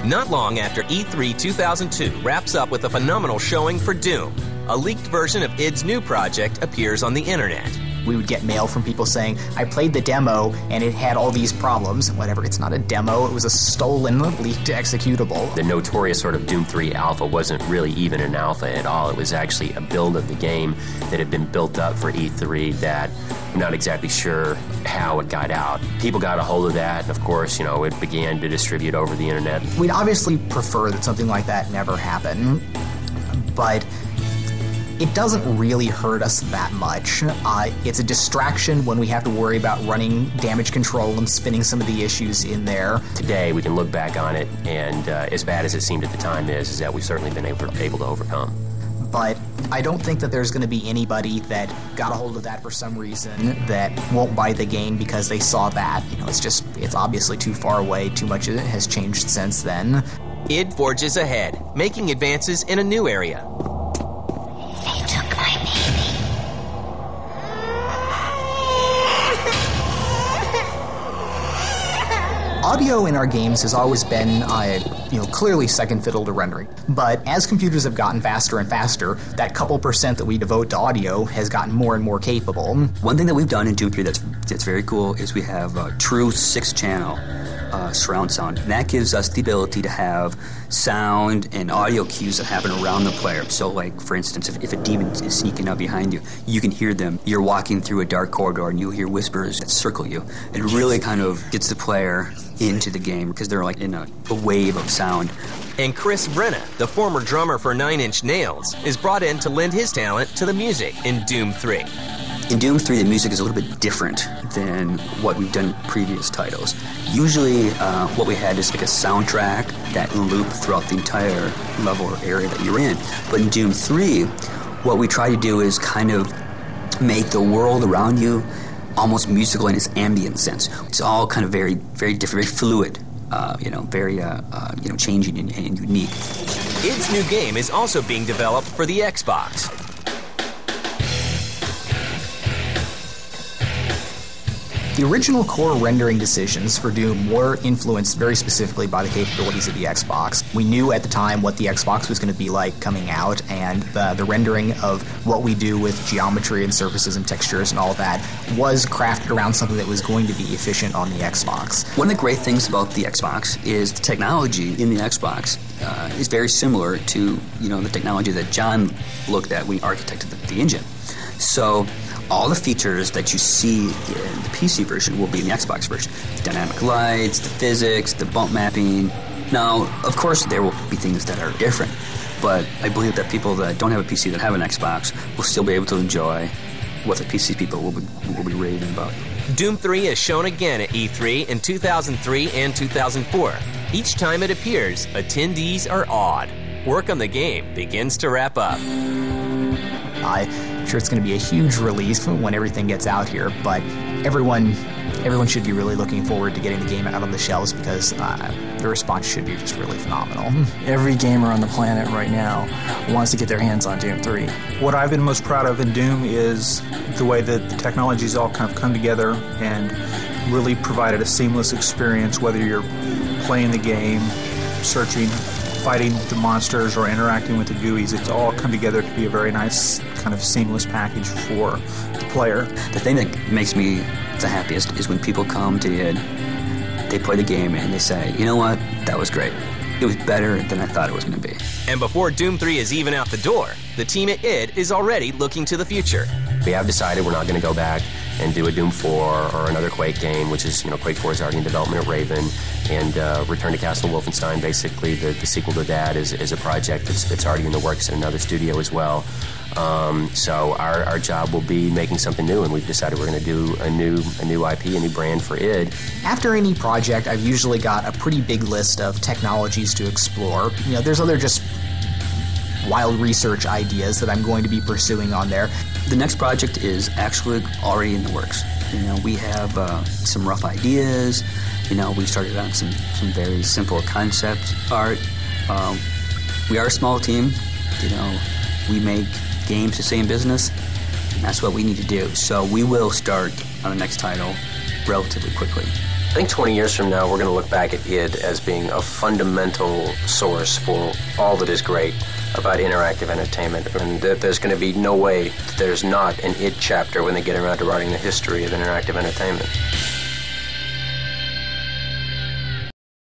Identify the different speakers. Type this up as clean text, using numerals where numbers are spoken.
Speaker 1: Not long after E3 2002 wraps up with a phenomenal showing for Doom, a leaked version of id's new project appears on the internet.
Speaker 2: We would get mail from people saying, I played the demo and it had all these problems. Whatever, it's not a demo, it was a stolen, leaked executable.
Speaker 3: The notorious sort of Doom 3 alpha wasn't really even an alpha at all. It was actually a build of the game that had been built up for E3 that I'm not exactly sure how it got out. People got a hold of that, and of course, it began to distribute over the internet.
Speaker 2: We'd obviously prefer that something like that never happen, but it doesn't really hurt us that much. It's a distraction when we have to worry about running damage control and spinning some of the issues in there.
Speaker 3: Today, we can look back on it, and as bad as it seemed at the time is that we've certainly been able to overcome.
Speaker 2: But I don't think that there's going to be anybody that got a hold of that for some reason that won't buy the game because they saw that. It's obviously too far away, too much has changed since then.
Speaker 1: id forges ahead, making advances in a new area.
Speaker 4: They took my baby.
Speaker 2: Audio in our games has always been, clearly second fiddle to rendering. But as computers have gotten faster and faster, that couple percent that we devote to audio has gotten more and more capable.
Speaker 5: One thing that we've done in Doom 3 that's very cool is we have a true 6-channel surround sound. And that gives us the ability to have sound and audio cues that happen around the player. So, like, for instance, if a demon is sneaking up behind you, you can hear them. You're walking through a dark corridor and you'll hear whispers that circle you. It really kind of gets the player into the game because they're like in a wave of sound.
Speaker 1: And Chris Brenna, the former drummer for Nine Inch Nails, is brought in to lend his talent to the music in Doom 3.
Speaker 5: In Doom 3, the music is a little bit different than what we've done in previous titles. Usually, what we had is like a soundtrack that loop throughout the entire level or area that you're in. But in Doom 3, what we try to do is kind of make the world around you almost musical in its ambient sense. It's all kind of very, very different, very fluid, very changing and unique.
Speaker 1: id's new game is also being developed for the Xbox.
Speaker 2: The original core rendering decisions for Doom were influenced very specifically by the capabilities of the Xbox. We knew at the time what the Xbox was going to be like coming out, and the rendering of what we do with geometry and surfaces and textures and all that was crafted around something that was going to be efficient on the Xbox.
Speaker 5: One of the great things about the Xbox is the technology in the Xbox is very similar to the technology that John looked at when he architected the engine. So all the features that you see in the PC version will be in the Xbox version. The dynamic lights, the physics, the bump mapping. Now, of course, there will be things that are different, but I believe that people that don't have a PC that have an Xbox will still be able to enjoy what the PC people will be raving about.
Speaker 1: Doom 3 is shown again at E3 in 2003 and 2004. Each time it appears, attendees are awed. Work on the game begins to wrap up.
Speaker 2: I'm sure it's going to be a huge release when everything gets out here, but everyone should be really looking forward to getting the game out on the shelves because the response should be just really phenomenal.
Speaker 6: Every gamer on the planet right now wants to get their hands on Doom 3.
Speaker 7: What I've been most proud of in Doom is the way that the technologies all kind of come together and really provided a seamless experience, whether you're playing the game, searching, fighting the monsters, or interacting with the GUIs. It's all come together to be a very nice kind of seamless package for the player.
Speaker 5: The thing that makes me the happiest is when people come to id, they play the game and they say, you know what, that was great. It was better than I thought it was going to be.
Speaker 1: And before Doom 3 is even out the door, the team at id is already looking to the future.
Speaker 3: We have decided we're not going to go back and do a Doom 4 or another Quake game, which is, Quake 4 is already in development at Raven, and Return to Castle Wolfenstein, basically the sequel to that, is a project that's already in the works in another studio as well. So our job will be making something new, and we've decided we're going to do a new IP, a new brand for id.
Speaker 2: After any project, I've usually got a pretty big list of technologies to explore. There's other just wild research ideas that I'm going to be pursuing on there.
Speaker 5: The next project is actually already in the works. We have some rough ideas. We started on some very simple concept art. We are a small team. We make games to stay in business, and that's what we need to do. So we will start on the next title relatively quickly.
Speaker 3: think 20 years from now, we're going to look back at id as being a fundamental source for all that is great about interactive entertainment, and that there's going to be no way that there's not an id chapter when they get around to writing the history of interactive entertainment.